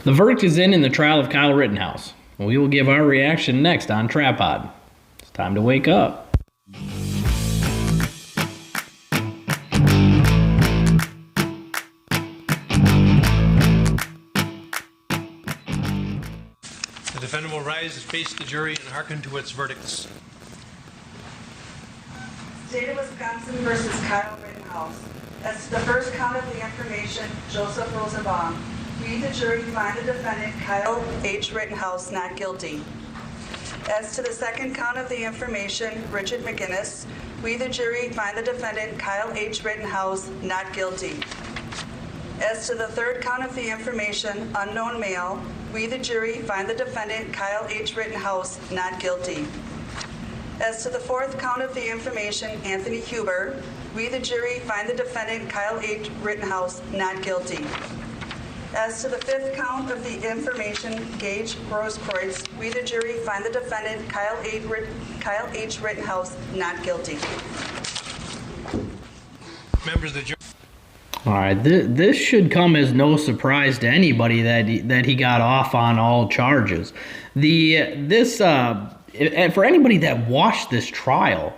The verdict is in the trial of Kyle Rittenhouse. We will give our reaction next on Trapod. It's time to wake up. The defendant will rise and face the jury and hearken to its verdicts. State of Wisconsin versus Kyle Rittenhouse. As to the first count of the information, Joseph Rosenbaum. We, the jury, find the defendant, Kyle H. Rittenhouse, not guilty. As to the second count of the information, Richard McGinnis, we, the jury, find the defendant, Kyle H. Rittenhouse, not guilty. As to the third count of the information, unknown male, we, the jury, find the defendant, Kyle H. Rittenhouse, not guilty. As to the fourth count of the information, Anthony Huber, we, the jury, find the defendant, Kyle H. Rittenhouse, not guilty. As to the fifth count of the information, Gage Grosskreutz, we, the jury, find the defendant, Kyle H. Rittenhouse, not guilty. Members of the jury. All right, this should come as no surprise to anybody that he got off on all charges. For anybody that watched this trial,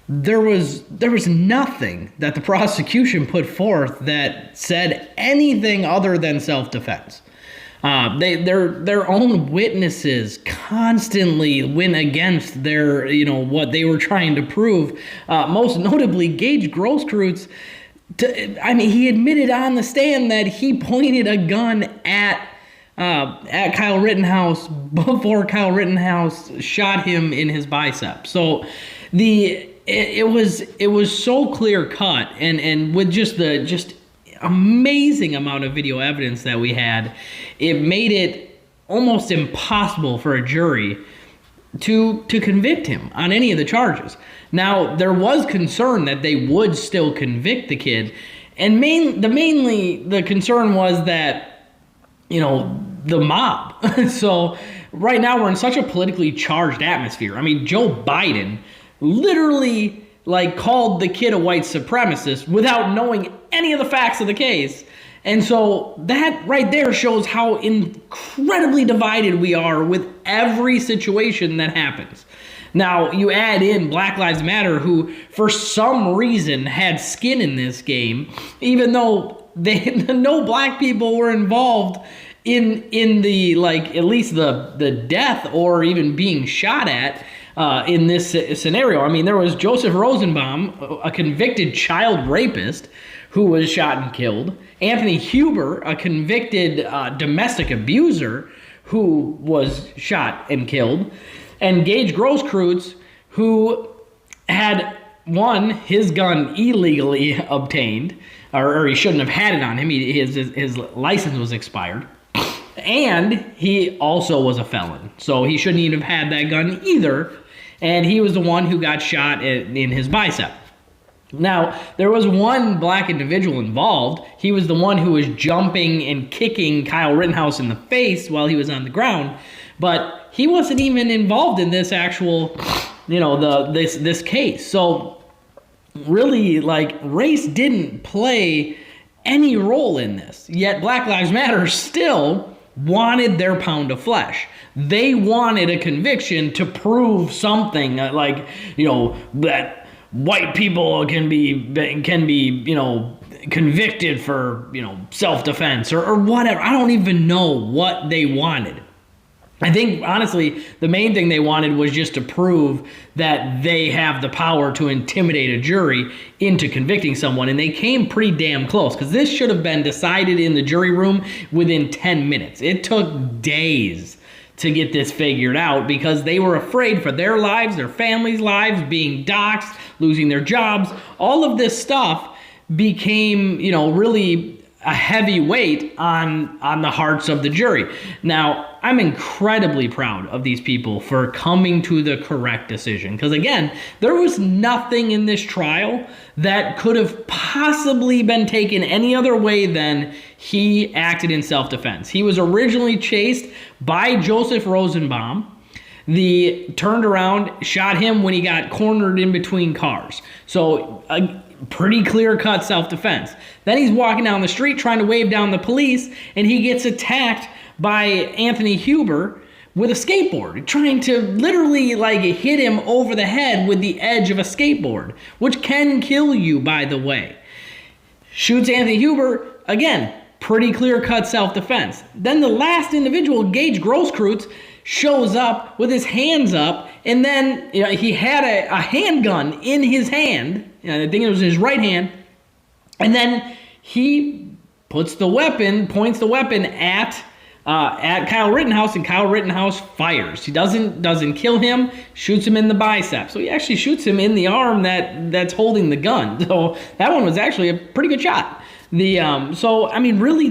there was nothing that the prosecution put forth that said anything other than self-defense. Their own witnesses constantly went against their, what they were trying to prove. Most notably, Gage Grosskreutz. He admitted on the stand that he pointed a gun at Kyle Rittenhouse before Kyle Rittenhouse shot him in his bicep. So it was so clear cut, and with just amazing amount of video evidence that we had, it made it almost impossible for a jury to convict him on any of the charges. Now, there was concern that they would still convict the kid, and mainly the concern was that, the mob. So right now we're in such a politically charged atmosphere. Joe Biden literally called the kid a white supremacist without knowing any of the facts of the case. And so that right there shows how incredibly divided we are with every situation that happens. Now, you add in Black Lives Matter, who for some reason had skin in this game, even though no black people were involved in the, at least the death or even being shot at in this scenario. There was Joseph Rosenbaum, a convicted child rapist, who was shot and killed. Anthony Huber, a convicted domestic abuser, who was shot and killed. And Gage Grosskreutz, who had, his gun illegally obtained, or he shouldn't have had it on him. His license was expired. And he also was a felon. So he shouldn't even have had that gun either. And he was the one who got shot in his bicep. Now, there was one black individual involved. He was the one who was jumping and kicking Kyle Rittenhouse in the face while he was on the ground. But he wasn't even involved in this actual, this case. So really, race didn't play any role in this. Yet Black Lives Matter still wanted their pound of flesh. They wanted a conviction to prove something that white people can be convicted for self-defense or whatever. I don't even know what they wanted. I think, honestly, the main thing they wanted was just to prove that they have the power to intimidate a jury into convicting someone, and they came pretty damn close, because this should have been decided in the jury room within 10 minutes. It took days to get this figured out because they were afraid for their lives, their families' lives, being doxxed, losing their jobs. All of this stuff became, really a heavy weight on the hearts of the jury. Now, I'm incredibly proud of these people for coming to the correct decision. Because again, there was nothing in this trial that could have possibly been taken any other way than he acted in self-defense. He was originally chased by Joseph Rosenbaum. The turned around, shot him when he got cornered in between cars. So pretty clear-cut self-defense. Then he's walking down the street trying to wave down the police, and he gets attacked by Anthony Huber with a skateboard, trying to literally like hit him over the head with the edge of a skateboard, which can kill you, by the way. Shoots Anthony Huber, again, pretty clear-cut self-defense. Then the last individual, Gage Grosskreutz, shows up with his hands up, and then he had a handgun in his hand. I think it was in his right hand, and then he points the weapon at Kyle Rittenhouse, and Kyle Rittenhouse fires. He doesn't kill him, shoots him in the bicep. So he actually shoots him in the arm that's holding the gun. So that one was actually a pretty good shot. So I mean, really,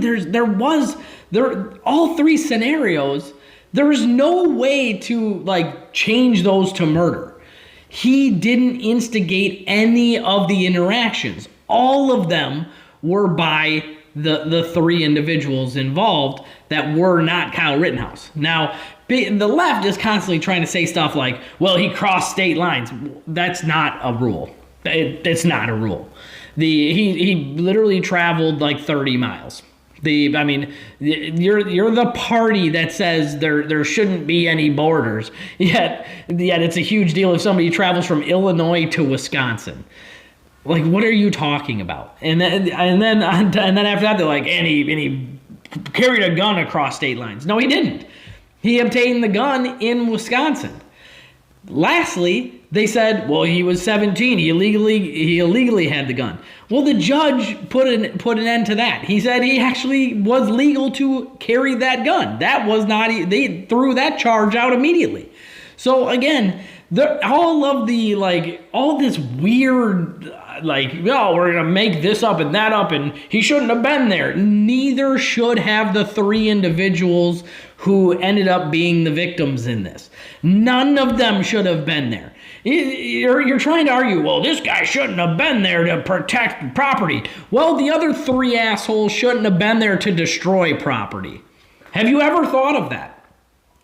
all three scenarios. There is no way to like change those to murder. He didn't instigate any of the interactions. All of them were by the three individuals involved that were not Kyle Rittenhouse. Now, the left is constantly trying to say stuff like, well, he crossed state lines. That's not a rule. It's not a rule. He literally traveled like 30 miles. You're the party that says there shouldn't be any borders. Yet it's a huge deal if somebody travels from Illinois to Wisconsin. Like, what are you talking about? And then after that, they're like, and he carried a gun across state lines. No, he didn't. He obtained the gun in Wisconsin. Lastly, they said, well, he was 17. He illegally had the gun. Well, the judge put an end to that. He said he actually was legal to carry that gun. That was not. They threw that charge out immediately. So again, all this weird, we're gonna make this up and that up, and he shouldn't have been there. Neither should have the three individuals who ended up being the victims in this. None of them should have been there. You're trying to argue, well, this guy shouldn't have been there to protect property. Well, the other three assholes shouldn't have been there to destroy property. Have you ever thought of that?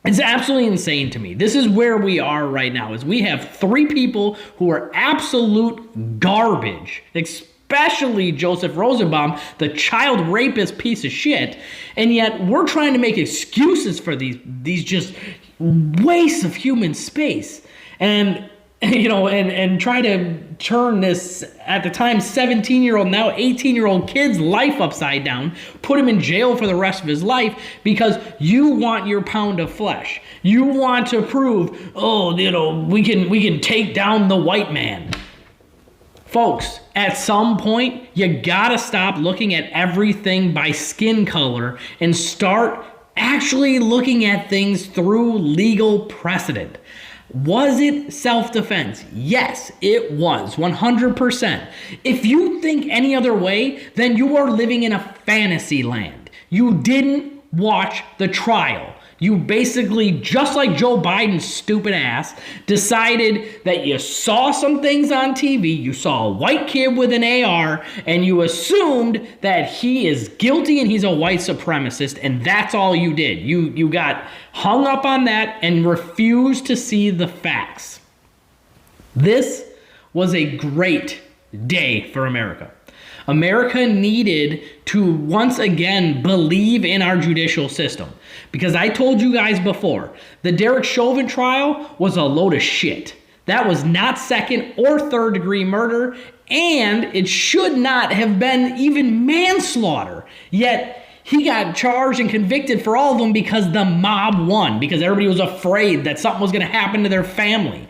It's absolutely insane to me. This is where we are right now, is we have three people who are absolute garbage, especially Joseph Rosenbaum, the child rapist piece of shit, and yet we're trying to make excuses for these just wastes of human space. And try to turn this, at the time, 17-year-old, now 18-year-old kid's life upside down, put him in jail for the rest of his life because you want your pound of flesh. You want to prove, we can take down the white man. Folks, at some point, you gotta stop looking at everything by skin color and start actually looking at things through legal precedent. Was it self-defense? Yes, it was, 100%. If you think any other way, then you are living in a fantasy land. You didn't watch the trial. You basically, just like Joe Biden's stupid ass, decided that you saw some things on TV, you saw a white kid with an AR, and you assumed that he is guilty and he's a white supremacist, and that's all you did. You got hung up on that and refused to see the facts. This was a great day for America. America needed to once again believe in our judicial system. Because I told you guys before, the Derek Chauvin trial was a load of shit. That was not second or third degree murder, and it should not have been even manslaughter. Yet he got charged and convicted for all of them because the mob won, because everybody was afraid that something was going to happen to their family.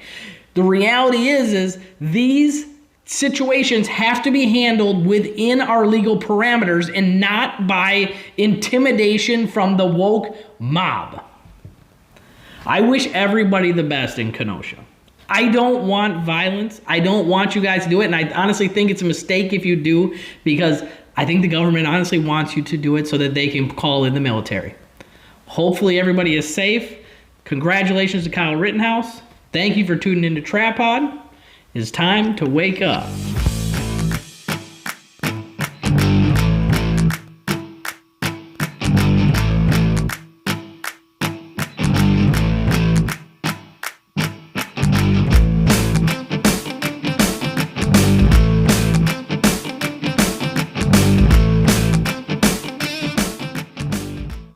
The reality is these situations have to be handled within our legal parameters and not by intimidation from the woke mob. I wish everybody the best in Kenosha. I don't want violence. I don't want you guys to do it. And I honestly think it's a mistake if you do, because I think the government honestly wants you to do it so that they can call in the military. Hopefully everybody is safe. Congratulations to Kyle Rittenhouse. Thank you for tuning into Trapod. It's time to wake up.